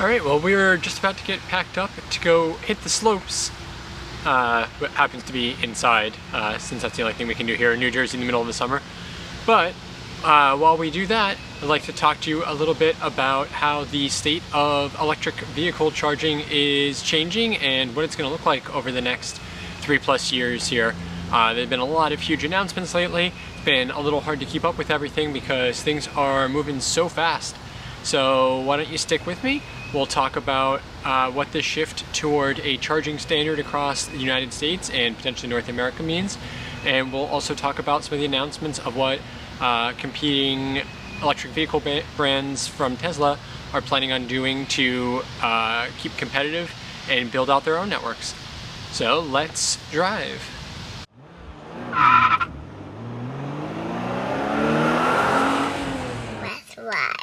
Alright, well, we're just about to get packed up to go hit the slopes. What happens to be inside, since that's the only thing we can do here in New Jersey in the middle of the summer. But while we do that, I'd like to talk to you a little bit about how the state of electric vehicle charging is changing and what it's going to look like over the next 3+ years here. There have been a lot of huge announcements lately. It's been a little hard to keep up with everything because things are moving so fast. So why don't you stick with me? We'll talk about what this shift toward a charging standard across the United States and potentially North America means. And we'll also talk about some of the announcements of what competing electric vehicle brands from Tesla are planning on doing to keep competitive and build out their own networks. So let's drive. Let's ride.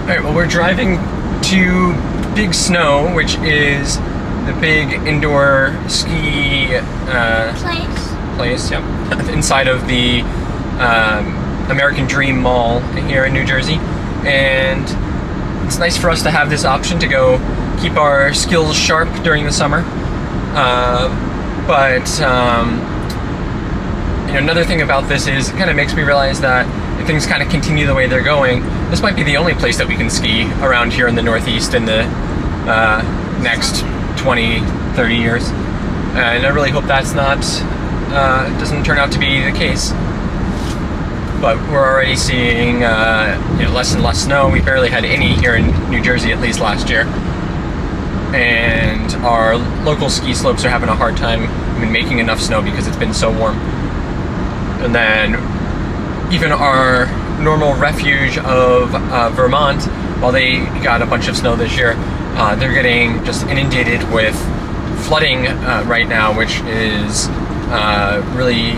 Alright, well, we're driving to Big Snow, which is the big indoor ski place, yeah, inside of the American Dream Mall here in New Jersey. And it's nice for us to have this option to go keep our skills sharp during the summer. Another thing about this is it kind of makes me realize that if things kind of continue the way they're going, this might be the only place that we can ski around here in the Northeast in the next 20-30 years. And I really hope that's not, doesn't turn out to be the case. But we're already seeing less and less snow. We barely had any here in New Jersey, at least last year. And our local ski slopes are having a hard time making enough snow because it's been so warm. And then even our normal refuge of Vermont, while they got a bunch of snow this year, they're getting just inundated with flooding right now, which is really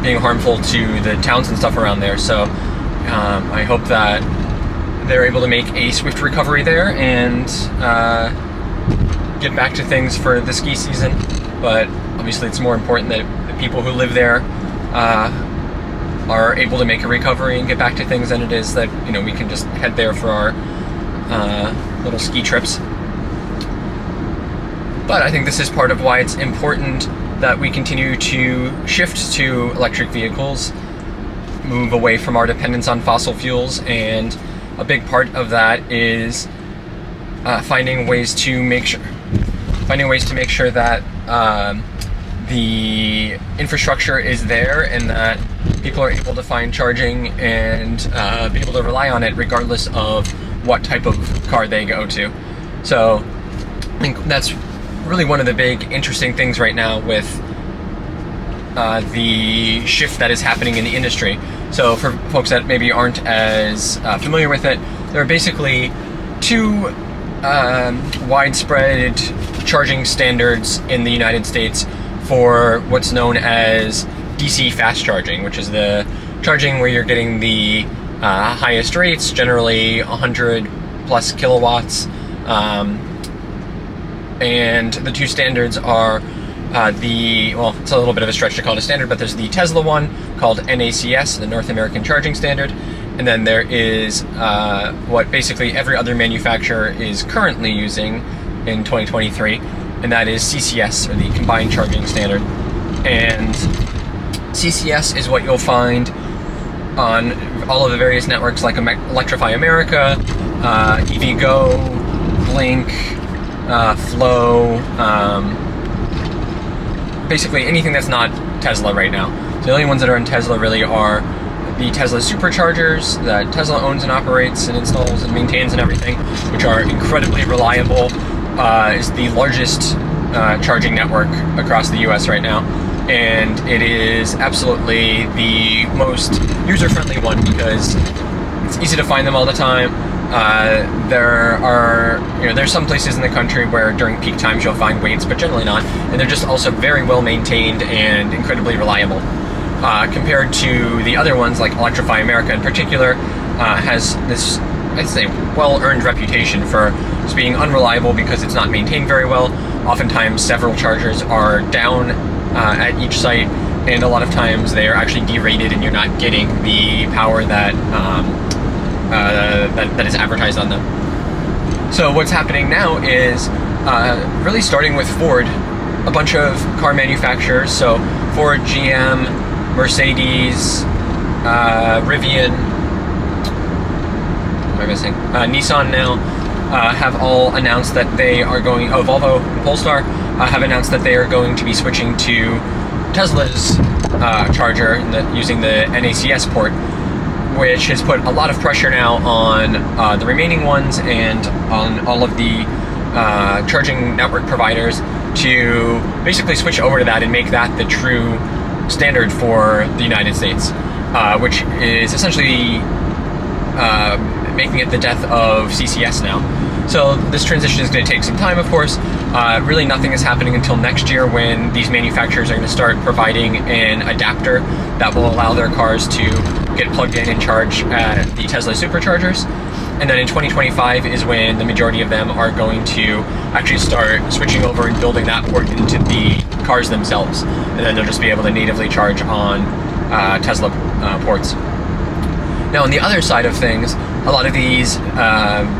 being harmful to the towns and stuff around there. So I hope that they're able to make a swift recovery there and get back to things for the ski season. But obviously it's more important that the people who live there are able to make a recovery and get back to things than it is that we can just head there for our little ski trips. But I think this is part of why it's important that we continue to shift to electric vehicles, move away from our dependence on fossil fuels, and a big part of that is finding ways to make sure that the infrastructure is there and that people are able to find charging and be able to rely on it regardless of what type of car they go to. So I think that's really one of the big interesting things right now with the shift that is happening in the industry. So for folks that maybe aren't as familiar with it, there are basically two widespread charging standards in the United States for what's known as DC fast charging, which is the charging where you're getting the highest rates, generally 100+ kilowatts. And the two standards are it's a little bit of a stretch to call it a standard, but there's the Tesla one called NACS, the North American Charging Standard, and then there is what basically every other manufacturer is currently using in 2023, and that is CCS, or the Combined Charging Standard. And CCS is what you'll find on all of the various networks like Electrify America, EVgo, Blink, Flow, basically anything that's not Tesla right now. So the only ones that are in Tesla really are the Tesla superchargers that Tesla owns and operates and installs and maintains and everything, which are incredibly reliable. Is the largest charging network across the US right now, and it is absolutely the most user-friendly one because it's easy to find them all the time. There's some places in the country where during peak times you'll find waits, but generally not, and they're just also very well maintained and incredibly reliable. Compared to the other ones, like Electrify America in particular, has this, I'd say, well-earned reputation for just being unreliable because it's not maintained very well. Oftentimes several chargers are down at each site, and a lot of times they are actually derated and you're not getting the power that that is advertised on them. So what's happening now is really starting with Ford, a bunch of car manufacturers, so Ford, GM, Mercedes, Rivian, what am I missing? Nissan now have all announced that they are going, Volvo and Polestar have announced that they are going to be switching to Tesla's charger using the NACS port, which has put a lot of pressure now on the remaining ones and on all of the charging network providers to basically switch over to that and make that the true standard for the United States, which is essentially making it the death of CCS now. So this transition is going to take some time, of course. Really nothing is happening until next year, when these manufacturers are going to start providing an adapter that will allow their cars to get plugged in and charge at the Tesla superchargers. And then in 2025 is when the majority of them are going to actually start switching over and building that port into the cars themselves. And then they'll just be able to natively charge on Tesla ports. Now, on the other side of things, a lot of these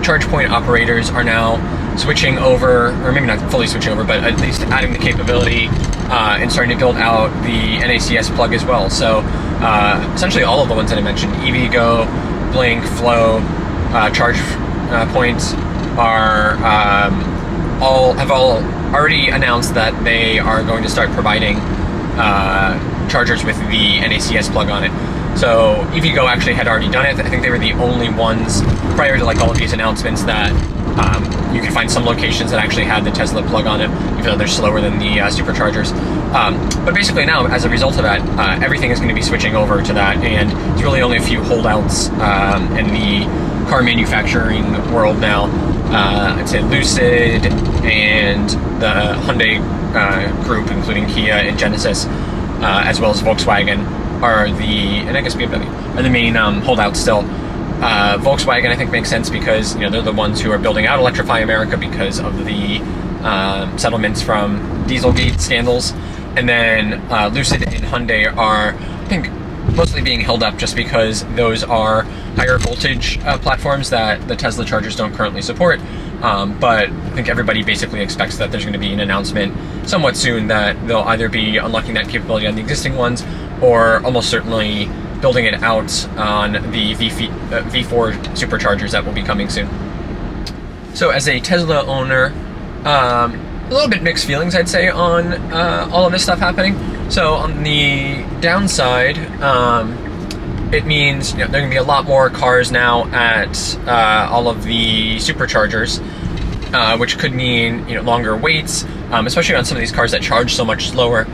charge point operators are now switching over, or maybe not fully switching over, but at least adding the capability and starting to build out the NACS plug as well. So essentially all of the ones that I mentioned, EVgo, Blink, Flow, charge points are have all already announced that they are going to start providing chargers with the NACS plug on it. So EVgo actually had already done it. I think they were the only ones prior to like all of these announcements that you could find some locations that actually had the Tesla plug on it, even though they're slower than the superchargers. But basically now, as a result of that, everything is going to be switching over to that, and it's really only a few holdouts in the car manufacturing world now. I'd say Lucid and the Hyundai group, including Kia and Genesis, as well as Volkswagen, are and I guess BMW, are the main holdouts still. Volkswagen, I think, makes sense because they're the ones who are building out Electrify America because of the settlements from Dieselgate scandals. And then Lucid and Hyundai are, I think, mostly being held up just because those are higher voltage platforms that the Tesla chargers don't currently support. But I think everybody basically expects that there's going to be an announcement somewhat soon that they'll either be unlocking that capability on the existing ones, or almost certainly building it out on the V4 superchargers that will be coming soon. So as a Tesla owner, a little bit mixed feelings, I'd say, on all of this stuff happening. So on the downside, it means there are going to be a lot more cars now at all of the superchargers, which could mean longer waits, especially on some of these cars that charge so much slower.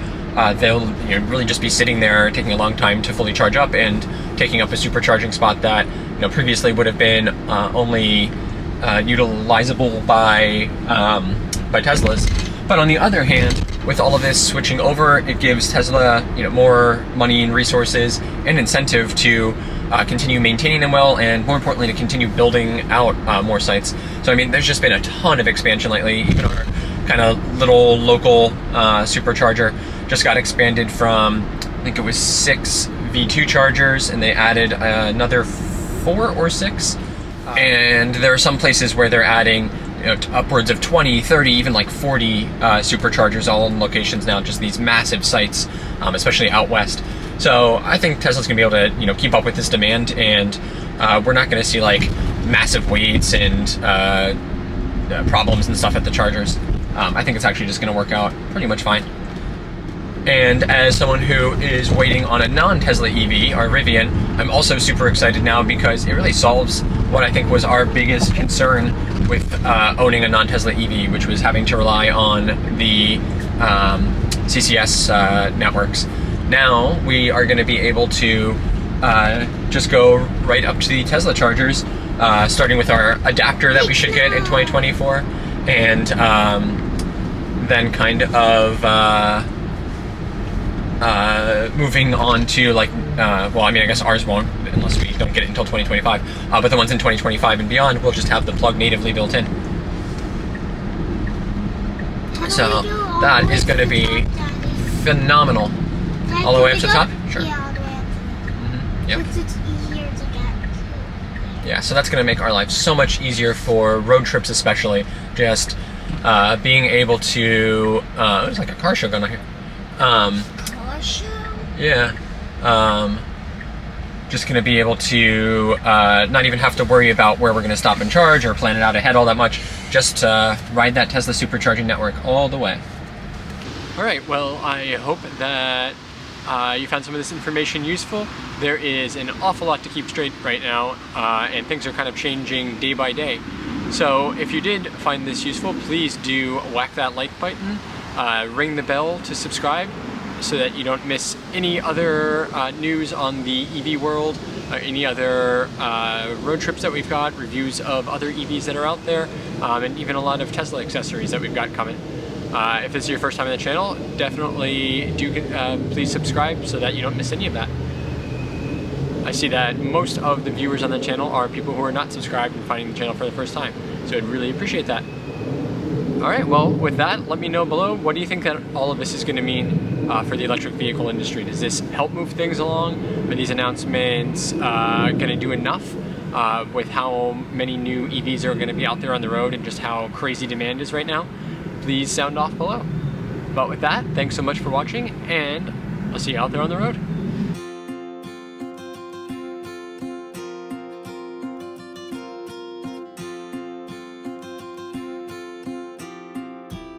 They'll really just be sitting there taking a long time to fully charge up and taking up a supercharging spot that previously would have been only utilizable by Teslas. But on the other hand, with all of this switching over, it gives Tesla more money and resources and incentive to continue maintaining them well, and more importantly, to continue building out more sites. So I mean, there's just been a ton of expansion lately. Even our kind of little local supercharger just got expanded from, I think it was 6 V2 chargers, and they added another 4 or 6. And there are some places where they're adding upwards of 20, 30, even like 40 superchargers all in locations now, just these massive sites, especially out west. So I think Tesla's gonna be able to keep up with this demand, and we're not gonna see like massive waits and problems and stuff at the chargers. I think it's actually just gonna work out pretty much fine. And as someone who is waiting on a non-Tesla EV, our Rivian, I'm also super excited now because it really solves what I think was our biggest concern with owning a non-Tesla EV, which was having to rely on the CCS networks. Now we are going to be able to just go right up to the Tesla chargers, starting with our adapter that we should get in 2024, and then kind of moving on to like, well, I mean, I guess ours won't, unless we don't get it until 2025, but the ones in 2025 and beyond will just have the plug natively built in. So that is going to be phenomenal. All the way up to the top? Sure. Yeah, all the way up to the top. Yep. Because it's easier to get to. Yeah, so that's going to make our life so much easier for road trips, especially. Just being able to. There's like a car show going on here. Car show? Yeah. Just going to be able to not even have to worry about where we're going to stop and charge or plan it out ahead all that much. Just ride that Tesla supercharging network all the way. All right, well, I hope that you found some of this information useful. There is an awful lot to keep straight right now, and things are kind of changing day by day. So if you did find this useful, please do whack that like button, ring the bell to subscribe so that you don't miss any other news on the EV world, any other road trips that we've got, reviews of other EVs that are out there, and even a lot of Tesla accessories that we've got coming. If this is your first time on the channel, definitely do please subscribe so that you don't miss any of that. I see that most of the viewers on the channel are people who are not subscribed and finding the channel for the first time, so I'd really appreciate that. Alright, well, with that, let me know below, what do you think that all of this is going to mean for the electric vehicle industry? Does this help move things along? Are these announcements going to do enough with how many new EVs are going to be out there on the road and just how crazy demand is right now? Please sound off below. But with that, thanks so much for watching, and I'll see you out there on the road.